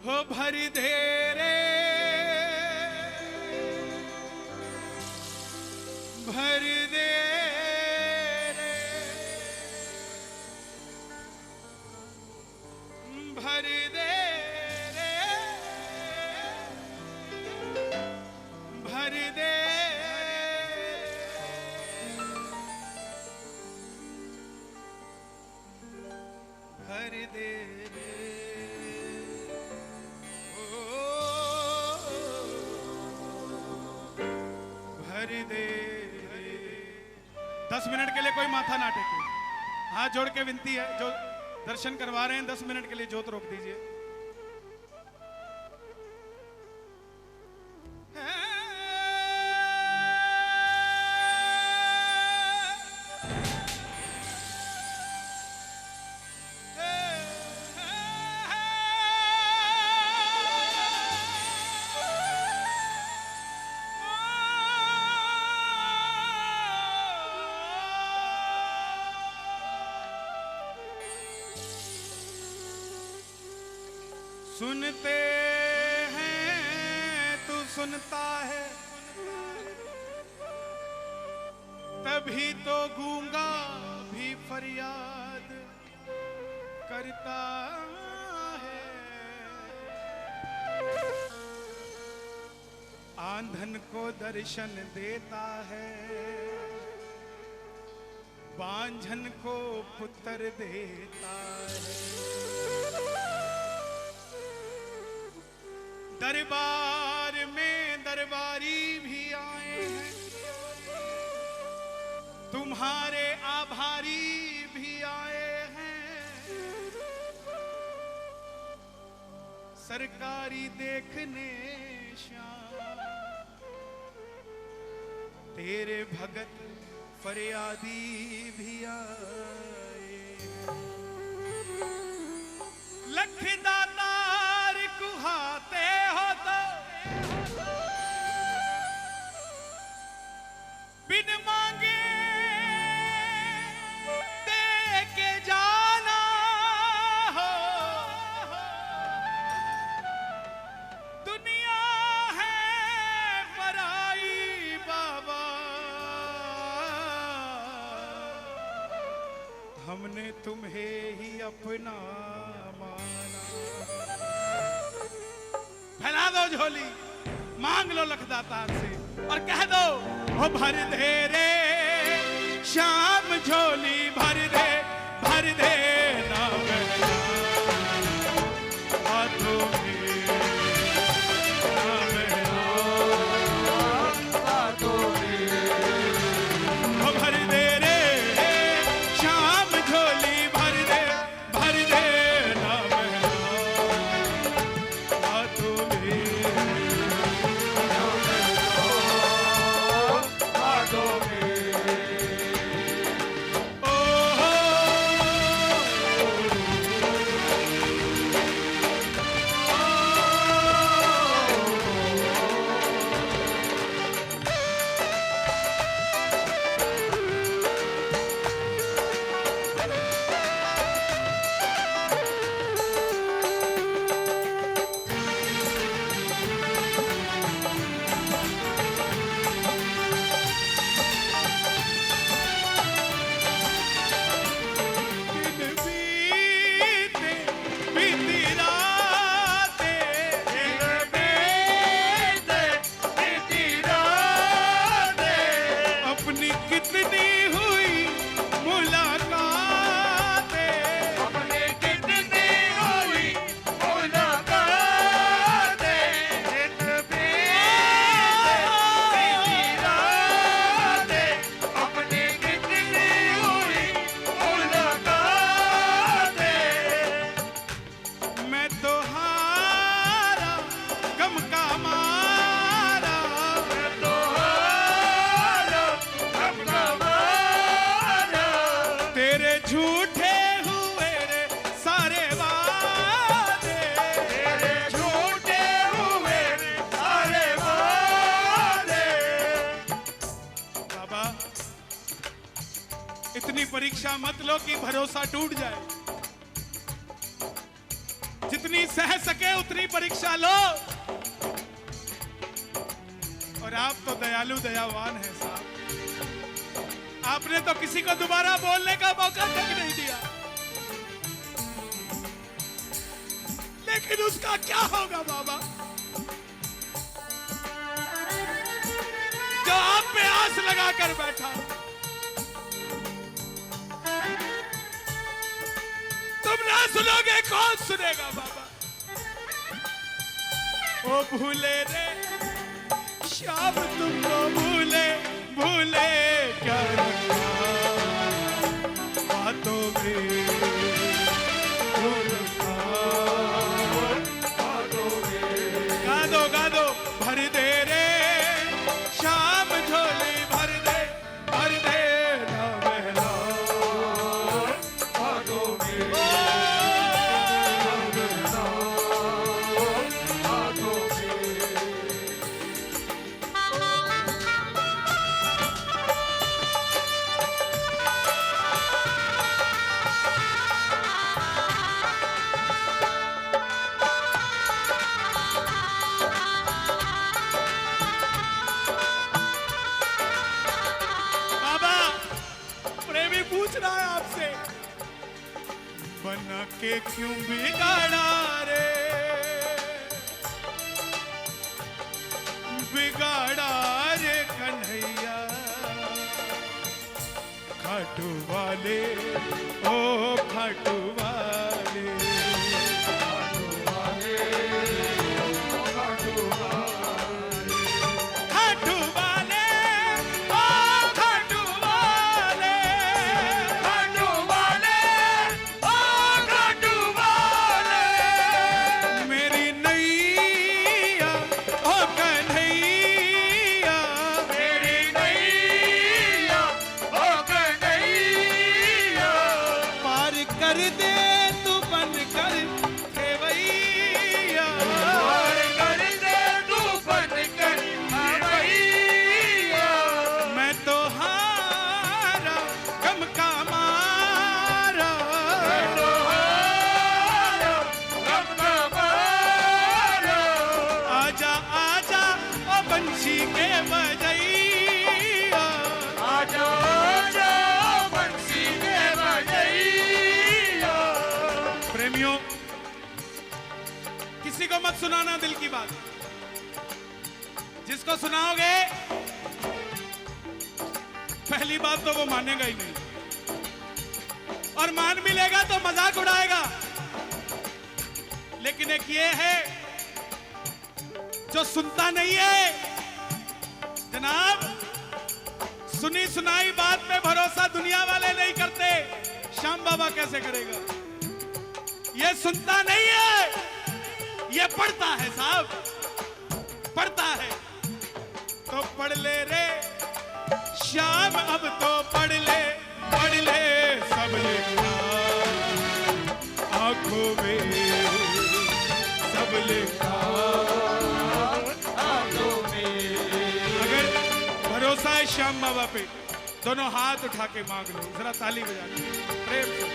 हो भर दे रे भर दे रे भर दे रे भर दे भर दे रे भर दे। 10 मिनट के लिए कोई माथा ना टेके, हाथ जोड़ के विनती है, जो दर्शन करवा रहे हैं 10 मिनट के लिए जोत रोक दीजिए। सुनते हैं तू सुनता है, तभी तो गूंगा भी फरियाद करता है। आंधन को दर्शन देता है, बांझन को पुत्र देता है। दरबार में दरबारी भी आए हैं, तुम्हारे आभारी भी आए हैं। सरकारी देखने श्याम तेरे भगत फरियादी भी आए। लख दातार कुहाते हो तो बिन मांगे दे के जाना हो। दुनिया है पराई बाबा, हमने तुम्हें ही अपना माना। फैला दो झोली, मांग लो लखदातार से और कह दो ओ भर दे रे श्याम झोली भर दे ना बहना हाथों में ना बहना हाथों में। ओ भर दे रे श्याम झोली भर दे ना बहना हाथों में। परीक्षा मत लो कि भरोसा टूट जाए। जितनी सह सके उतनी परीक्षा लो। और आप तो दयालु दयावान हैं साहब, आपने तो किसी को दोबारा बोलने का मौका तक नहीं दिया। लेकिन उसका क्या होगा बाबा, जो आप पे आस लगा कर बैठा। तुम ना सुनोगे कौन सुनेगा बाबा। ओ भूले रे शाम तुमको भूले भूले क्या रखा बातों में, गा दो भर दे रे शाम झोली भर दे ना बहला बातों में, बातों में। बना के क्यों बिगाड़ा रे, बिगाड़ा रे कन्हैया। खाटू वाले ओ खाटू वाले, खाटू वाले खाटू वाले, खाटू वाले ओ खाटू वाले, खाटू वाले ओ खाटू वाले। मेरी नैया ओ कन्हैया, मेरी नैया ओ कन्हैया। पार कर दे तू बन कर खेवैया, पार कर दे तू बन कर खेवैया। मैं तो हारा गम का मारा, मैं तो हारा गम का मारा। आजा आजा ओ बंशी के बजैया, आजा आजा ओ बंशी के बजैया। प्रेमियों, किसी को मत सुनाना दिल की बात। जिसको सुनाओगे पहली बात तो वो मानेगा ही नहीं, और मान भी लेगा तो मजाक उड़ाएगा। लेकिन एक ये है जो सुनता नहीं है। जनाब, सुनी सुनाई बात पे भरोसा दुनिया वाले नहीं करते, श्याम बाबा कैसे करेगा। ये सुनता नहीं है, ये पढ़ता है साहब, पढ़ता है। तो पढ़ ले रे श्याम, अब तो पढ़ ले सब लिखा आंखों में, सब लिखा आंखों में। अगर भरोसा है श्याम बाबा पे, दोनों हाथ उठा के मांग लो। जरा ताली बजा लो प्रेम से।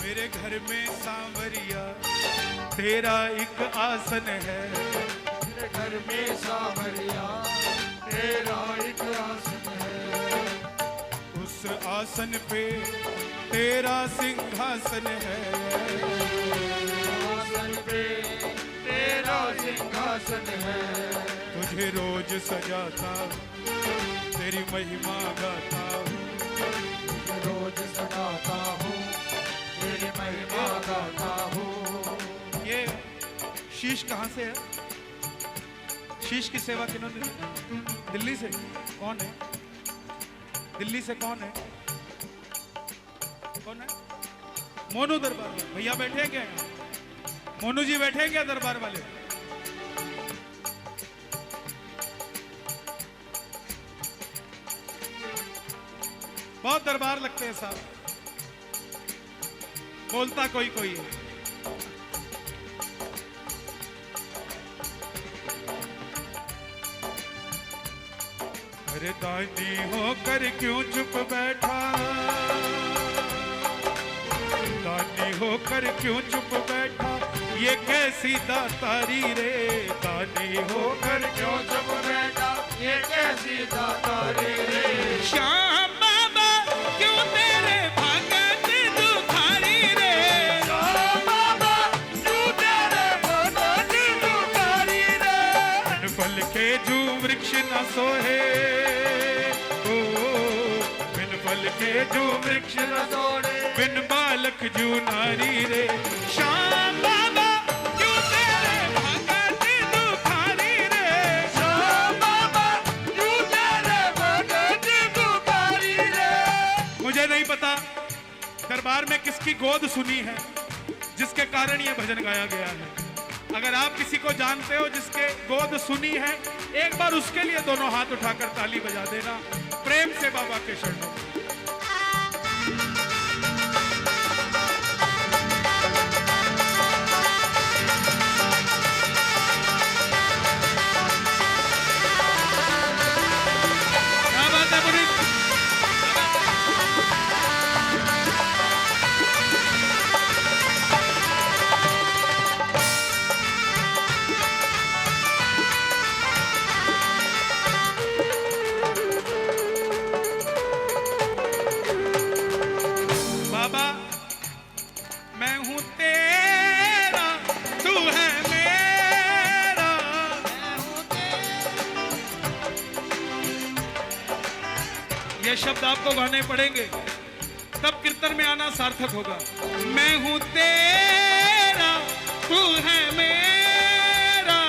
मेरे घर में सांवरिया तेरा एक आसन है, मेरे घर में सांवरिया तेरा एक आसन है। उस आसन पे तेरा सिंहासन है, आसन पे तेरा सिंहासन है। तुझे रोज सजाता तेरी महिमा गाता हूँ, रोज सजाता हूँ तेरी महिमा गाता हूँ। ये शीश कहाँ से है? शीश की सेवा किन्होंने दी? दिल्ली से कौन है? दिल्ली से कौन है? कौन है? मोनू दरबार वाले भैया बैठे क्या यहाँ? मोनू जी बैठे क्या दरबार वाले? बहुत दरबार लगते हैं साहब, बोलता कोई कोई है। अरे दानी होकर क्यों चुप बैठा, दानी होकर क्यों चुप बैठा, ये कैसी दातारी रे, दानी होकर क्यों चुप बैठा, ये कैसी दातारी रे। श्याम बाबा क्यों तेरे भगत दुखारी रे, श्याम बाबा क्यों तेरे भगत दुखारी रे। बिन फल के जू वृक्ष न सोहे, ओ बिन फल के जू वृक्ष न तोड़े बिन बालक जू नारी रे। श्याम बाबा क्यों तेरे भगत दुखारी रे, श्याम बाबा क्यों तेरे भगत दुखारी रे। मुझे नहीं पता दरबार में किसकी गोद सुनी है जिसके कारण ये भजन गाया गया है। अगर आप किसी को जानते हो जिसके गोद सुनी है, एक बार उसके लिए दोनों हाथ उठाकर ताली बजा देना प्रेम से बाबा के शरणों में। क्या बात है पुनीत? बाबा मैं हूं तेरा, तू है मेरा, ये शब्द आपको गाने पड़ेंगे तब कीर्तन में आना सार्थक होगा। मैं हूं तेरा, तू है मेरा,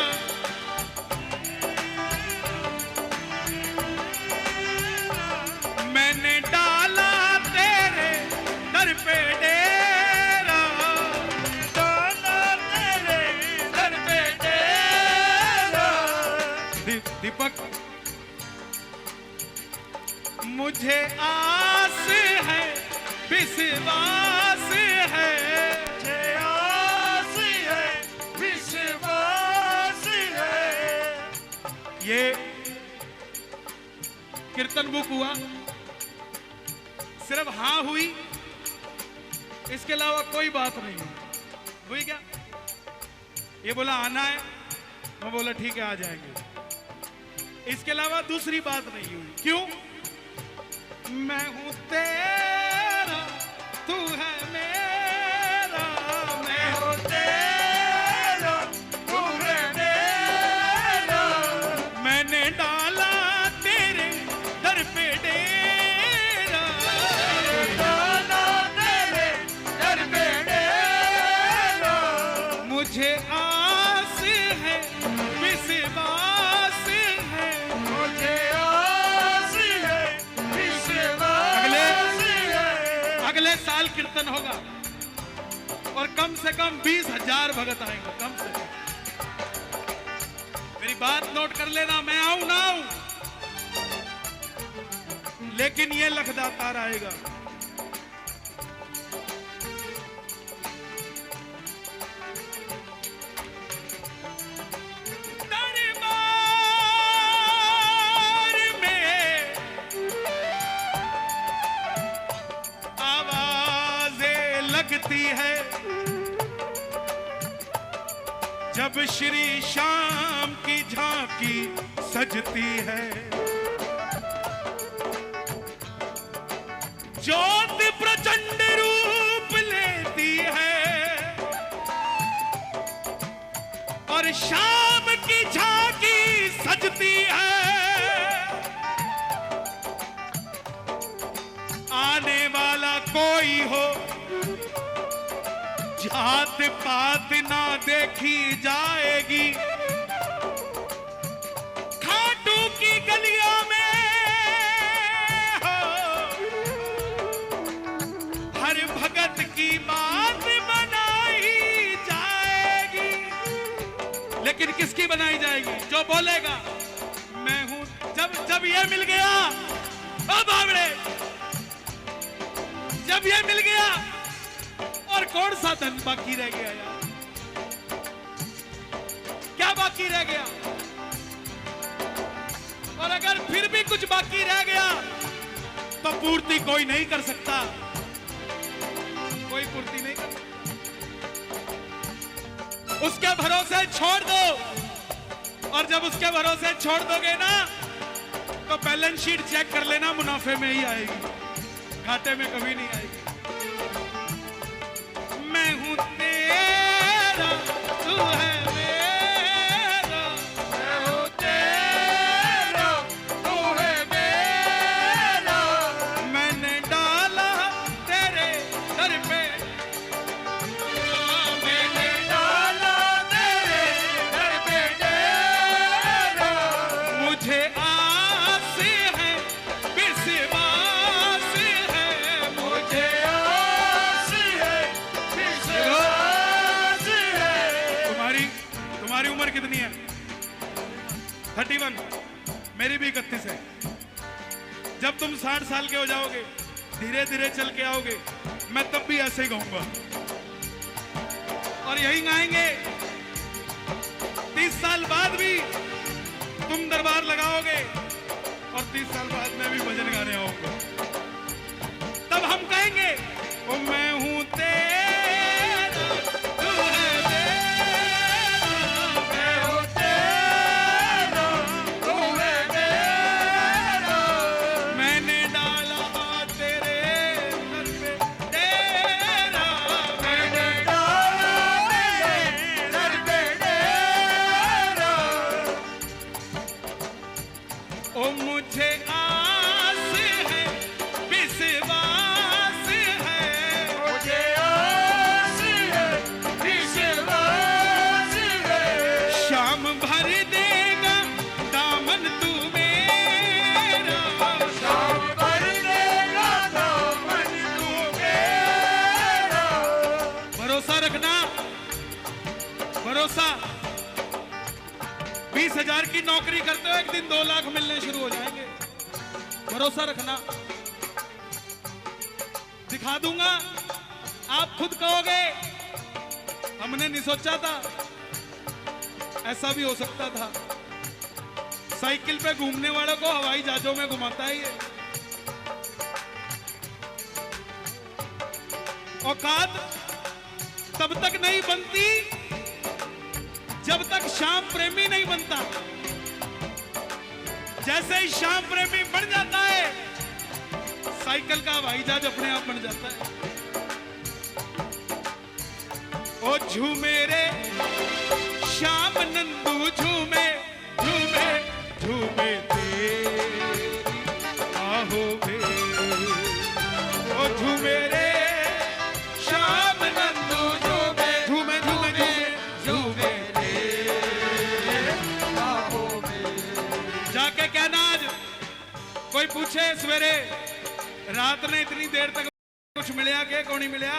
मैंने डाला तेरे दर पे डेरा, डाला तेरे दर पे डेरा। दीपक मुझे आस है, विश्वास है, मुझे आस है, विश्वास है। ये कीर्तन बुक हुआ, सिर्फ हाँ हुई, इसके अलावा कोई बात नहीं हुई क्या? ये बोला आना है, मैं बोला ठीक है आ जाएंगे, इसके अलावा दूसरी बात नहीं हुई। क्यों? मैं हूं तेरा, तू है मेरा, मैं हूं तेरा, तू है मेरा। मैंने डाला तेरे दर पे डेरा, डाला तेरे दर पे डेरा। मुझे आस है, विश्वास है, मुझे आस है, विश्वास है। अगले साल कीर्तन होगा और कम से कम 20,000 भगत आएंगे, कम से कम। मेरी बात नोट कर लेना, मैं आऊं ना आऊं, लेकिन ये लखदातार आएगा। दरबार में आवाजें लगती है जब श्री श्याम की झांकी सजती है, ज्योत प्रचंड रूप लेती है और शाम की झांकी सजती है। आने वाला कोई हो, जात पात ना देखी जाएगी, उसकी बनाई जाएगी। जो बोलेगा मैं हूं, जब ये मिल गया, ओ बावड़े, जब ये मिल गया और कौन सा धन बाकी रह गया यार? क्या बाकी रह गया? और अगर फिर भी कुछ बाकी रह गया तो पूर्ति कोई नहीं कर सकता, कोई पूर्ति नहीं कर सकता। उसके भरोसे छोड़ दो, और जब उसके भरोसे छोड़ दोगे ना तो बैलेंस शीट चेक कर लेना, मुनाफे में ही आएगी, घाटे में कभी नहीं आएगी। मैं हूं तेरा, तू है मेरा, मैं हूं तेरा, तू है मेरा। मैंने डाला तेरे दर पे, मैंने डाला तेरे दर पे डेरा। मुझे आस है, विश्वास है, मुझे आस है, विश्वास है। तुम्हारी उम्र कितनी है? 31। मेरी भी 31 है। जब तुम 60 साल के हो जाओगे, धीरे धीरे चल के आओगे, मैं तब भी ऐसे ही गाऊंगा और यही गाएंगे। 30 साल बाद भी तुम दरबार लगाओगे और 30 साल बाद मैं भी भजन गाने आऊंगा। तब हम कहेंगे ओ मैं हूं तेरा, तू है मेरा, मैं हूं तेरा, तू है मेरा। मैंने डाला तेरे दर पे डेरा, मैंने डाला तेरे दर पे डेरा। ओ मुझे आस है, विश्वास है, मुझे आस है, विश्वास है। शाम भर देगा दामन तू मेरा, शाम भर देगा दामन तू मेरा। भरोसा रखना, भरोसा। 20,000 की नौकरी करते हो, एक दिन 2 लाख मिलने शुरू हो जाएंगे। भरोसा रखना, दिखा दूंगा। आप खुद कहोगे हमने नहीं सोचा था, ऐसा भी हो सकता था। साइकिल पे घूमने वालों को हवाई जहाजों में घुमाता है ये। औकात तब तक नहीं बनती जब तक श्याम प्रेमी नहीं बनता। जैसे ही श्याम प्रेमी बन जाता है, साइकिल का हवाई जहाज अपने आप बन जाता है। ओ झूमे रे श्याम नंदू, झूमे झूमे झूमे तेरी आहो में। ओ झूमे रे श्याम नंदू, झूमे झूमे झूमे झूमे जाके कहना। आज कोई पूछे सवेरे रात ने इतनी देर तक कुछ मिलया के कौन नहीं मिलया,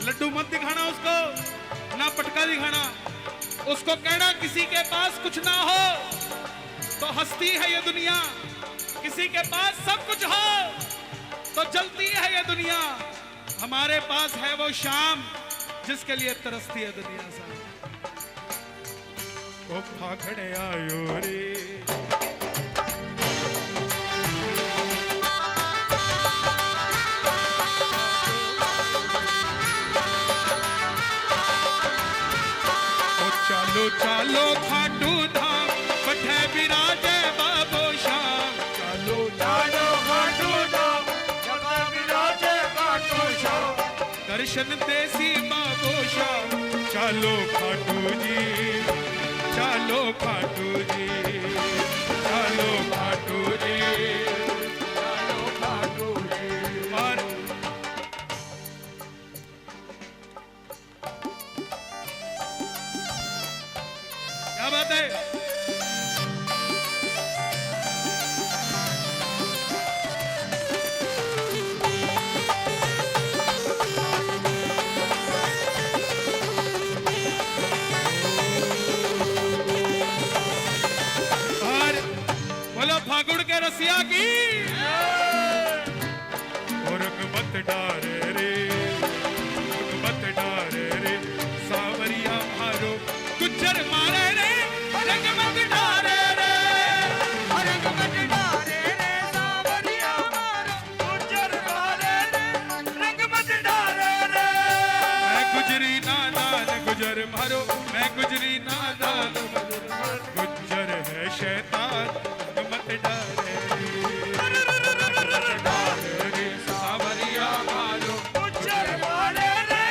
लड्डू मत दिखाना उसको, ना पटका दिखाना उसको। कहना किसी के पास कुछ ना हो तो हंसती है ये दुनिया, किसी के पास सब कुछ हो तो जलती है ये दुनिया। हमारे पास है वो शाम जिसके लिए तरसती है दुनिया सा। ओ फाखड़े आयो रे, चालो चालो खाटू धाम, बठे विराजे बाबो श्याम। चालो चालो खाटू धाम, बठे विराजे बाबो श्याम। दर्शन देसी बाबो श्याम। चालो खाटू जी, चालो खाटू जी, चालो खाटू जी, चालो खाटू जी। और क्या बात है? रसिया की रंग मत डारे रे, रंग मत डारे रे, सावरिया मारो गुज्जर मारे रे रंग मत डारे रे, रंग मत डारे रे, सावरिया मारो गुज्जर मारे रे, रंग मत डारे रे। मैं गुजरी नादान गुजर मारो, मैं गुजरी नादान गुज्जर है शैतान, रंग मत डारे रे, सावरिया मारो गुज्जर मारे रे,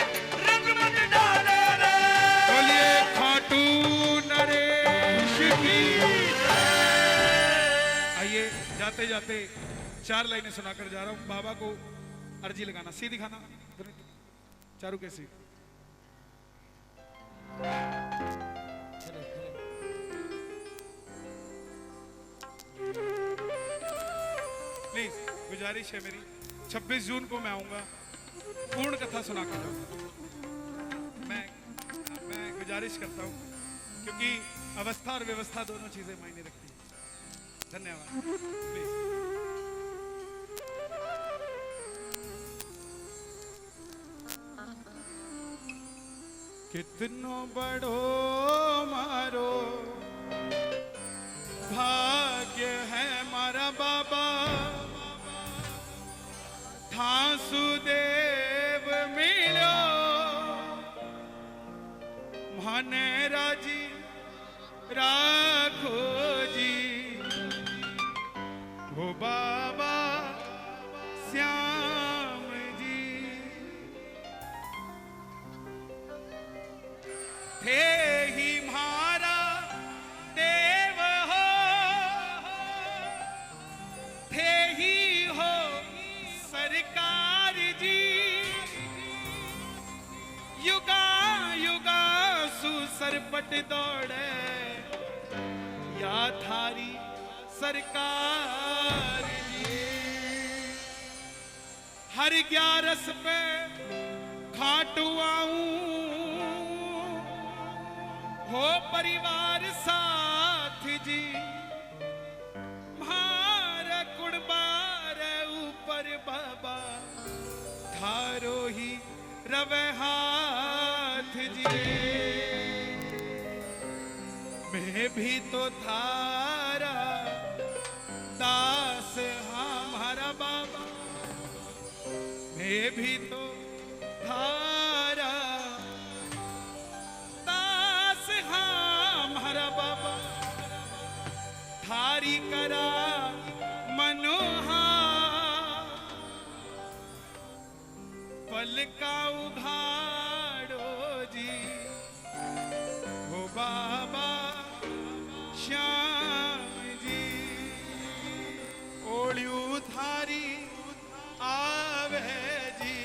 रंग मत डाले रे। बोलिए खाटू नरेश की। आइए जाते जाते 4 लाइनें सुनाकर जा रहा हूं। बाबा को अर्जी लगाना, सी दिखाना चारू कैसी। प्लीज गुजारिश है मेरी, 26 जून को मैं आऊंगा, पूर्ण कथा सुना कर जाऊंगा। मैं गुजारिश करता हूं क्योंकि अवस्था और व्यवस्था दोनों चीजें मायने रखती हैं। धन्यवाद। प्लीज कितनो बड़ो मारो भाग्य है मारा बाबा, थासुदेव मिलो माने राजी राखो जी, वो बाबा श्याम जी थे ही म्हारा देव हो, थे ही हो सरकार जी, युगा युगा सुसरपट दौड़े या थारी सरकार जी। हर 11 पे खाटू आऊं, हो परिवार साथ जी, म्हारा कुड़बार ऊपर बाबा थारो ही रवे हाथ जी। मैं भी तो थारा दास हमारा बाबा, मैं भी तो थारा दास हमारा बाबा, थारी करा मनोहा पल का उघाड़ो जी, हो बाबा श्याम जी। ओलियू थारी आवे जी,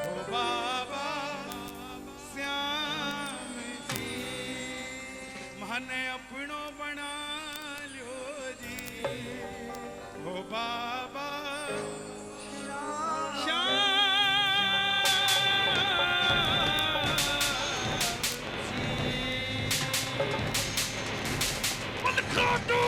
हो बाबा श्याम जी, मने अपनो बना लो जी, हो बाबा श्याम। खाटू